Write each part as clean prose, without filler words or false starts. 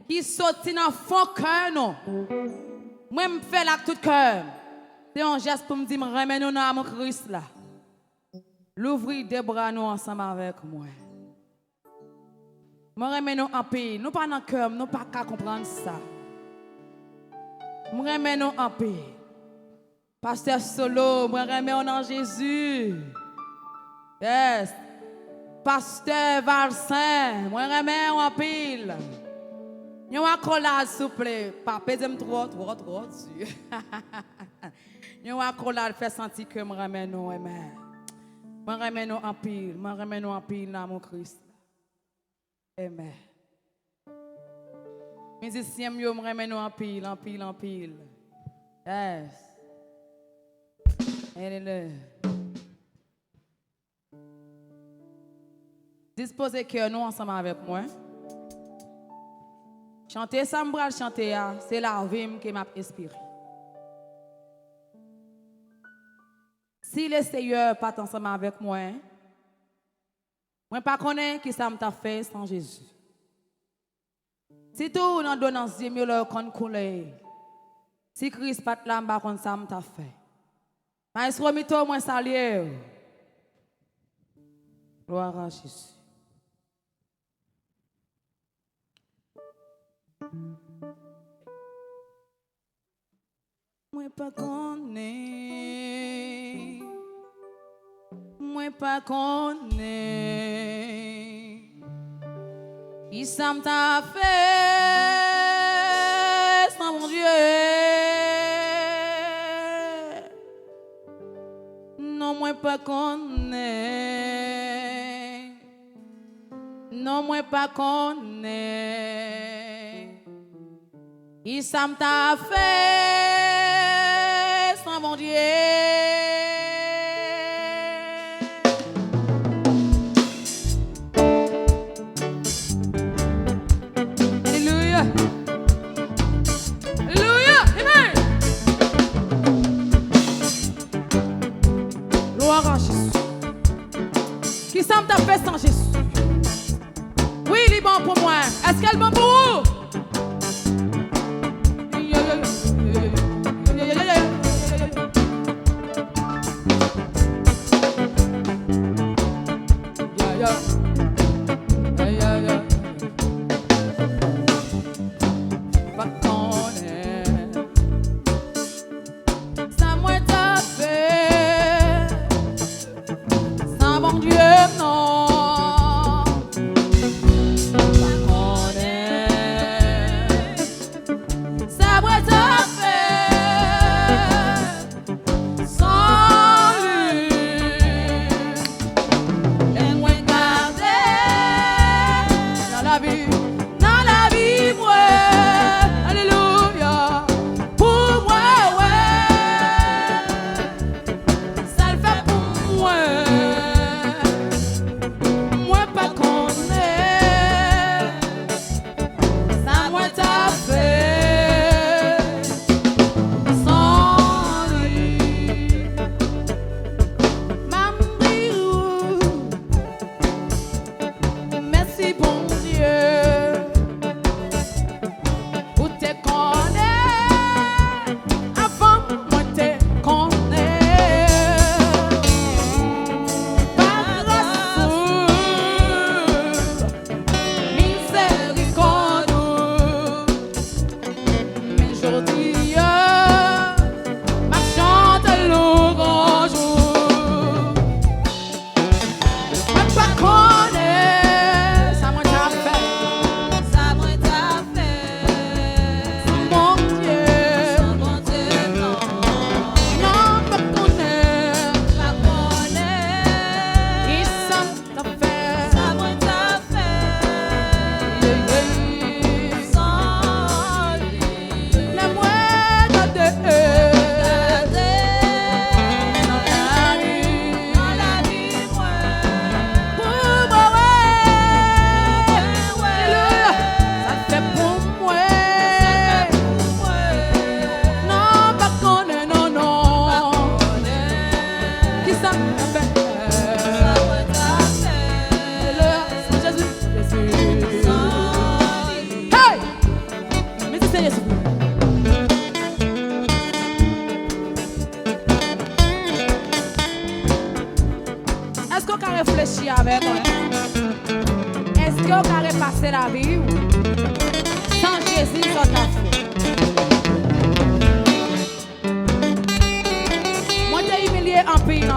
qui sorti dans le fond cœur, non. Moi, je fais là tout cœur. C'est un geste pour me dire, remets-nous dans mon Christ là. L'ouvrir des bras nous ensemble avec moi. Je remets nous en paix. Nous pas dans le cœur, nous pas qu'à comprendre ça. Je remets nous en paix. Pasteur Solo, je remets en Jésus. Yes. Pasteur Valsin, je remets en pile. Yon accolade, s'il vous plaît. Pas pesez trop dessus. Yon accolade fait sentir que je ramène nous, amen. Je ramène nous en pile. Je ramène nous en pile dans mon Christ. Amen. Musiciens, je ramène nous en pile, en pile, en pile. Yes. Allez-le. Disposez cœur nous ensemble avec moi. Chanter ça, je chanter, c'est la vie qui m'a inspiré. Si le Seigneur pas ensemble avec moi, je ne connais pas qui ça m'a fait sans Jésus. Si tout dans donne Dieu mieux leur con couler. Si Christ pas là, je ne ça m'a fait. Mais je remets tout moi saluer. Gloire à Jésus. Moi pas connais, moi pas connais, qui ça m'a fait sans mon Dieu. Non moi pas connais, non moi pas connais, qui ça m'a fait sans mon Dieu. Alléluia. Alléluia. Amen. Gloire à Jésus. Qui ça m'a fait sans Jésus? Oui, il est bon pour moi. Est-ce qu'elle est bon pour vous? vie. Sans Jésus, ça t'a fait. Moi, t'ai humilié en pile.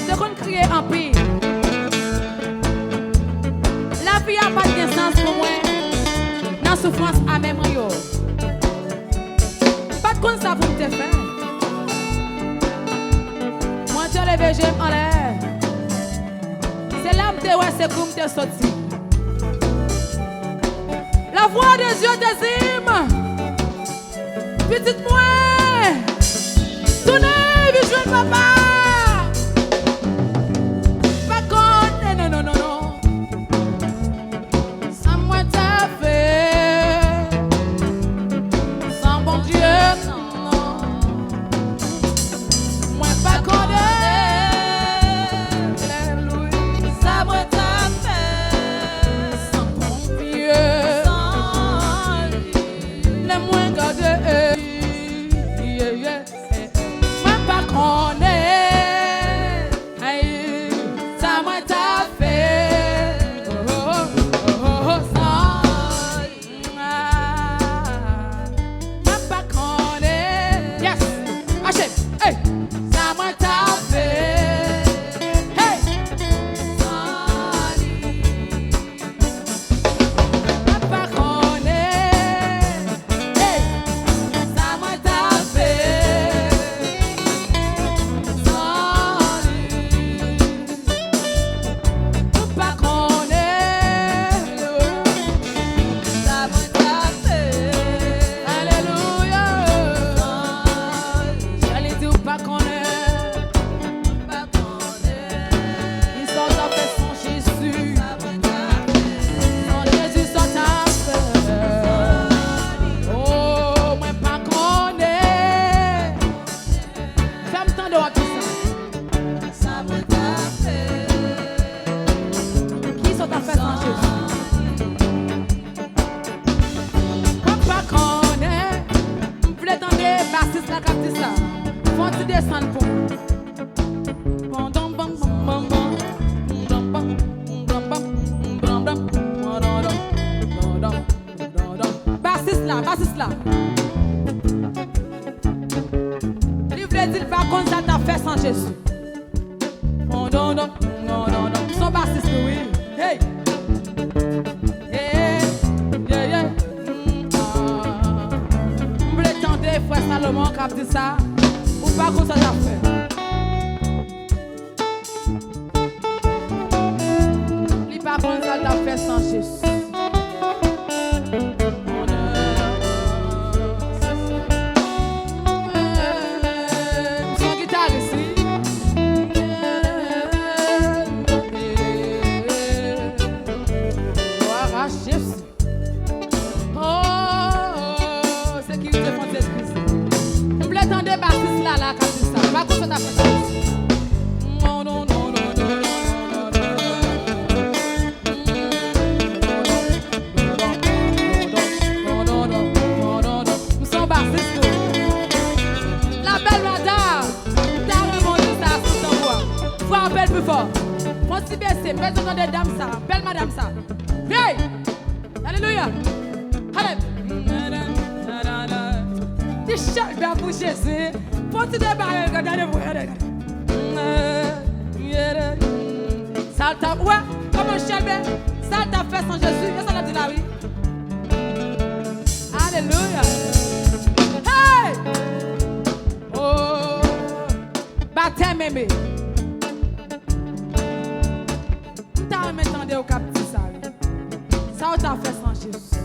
C'est qu'on criait en pile. La vie n'a pas de sens pour moi. Dans souffrance à même yo. Pas de quoi ça pour te faire. Moi, tu as levé, j'aime en l'air. C'est l'âme de ouais, c'est comme t'es sorti. La voix des yeux t'estime. Petite moi. Tournez, visuel papa. Pas contre, non. Sans moi t'as fait. Sans bon Dieu, non. Moi pas contre. Ça moi t'as fait. Sans bon Dieu. Sans les moins gardés. Bassiste là. Livre dit pas comme ça t'a fait sans Jésus. Non. Son bassiste oui. Hey. Yeah. Vous voulez tenter frère Salomon qui a dit ça ou pas comme ça t'a fait. Il pas comme ça t'a fait sans Jésus. Des dames ça, belle madame ça. Hey! Alléluia! Tu cherches bien pour Jésus. Faut te débarrasser, regardez-vous. Ça t'a, ouais, comme un chien, ça t'a fait sans Jésus. Et ça l'a dit là, oui. Alléluia! Hey! Oh! Baptême aimé. M'tendez au cap ça. Ça t'a fait sans Jésus.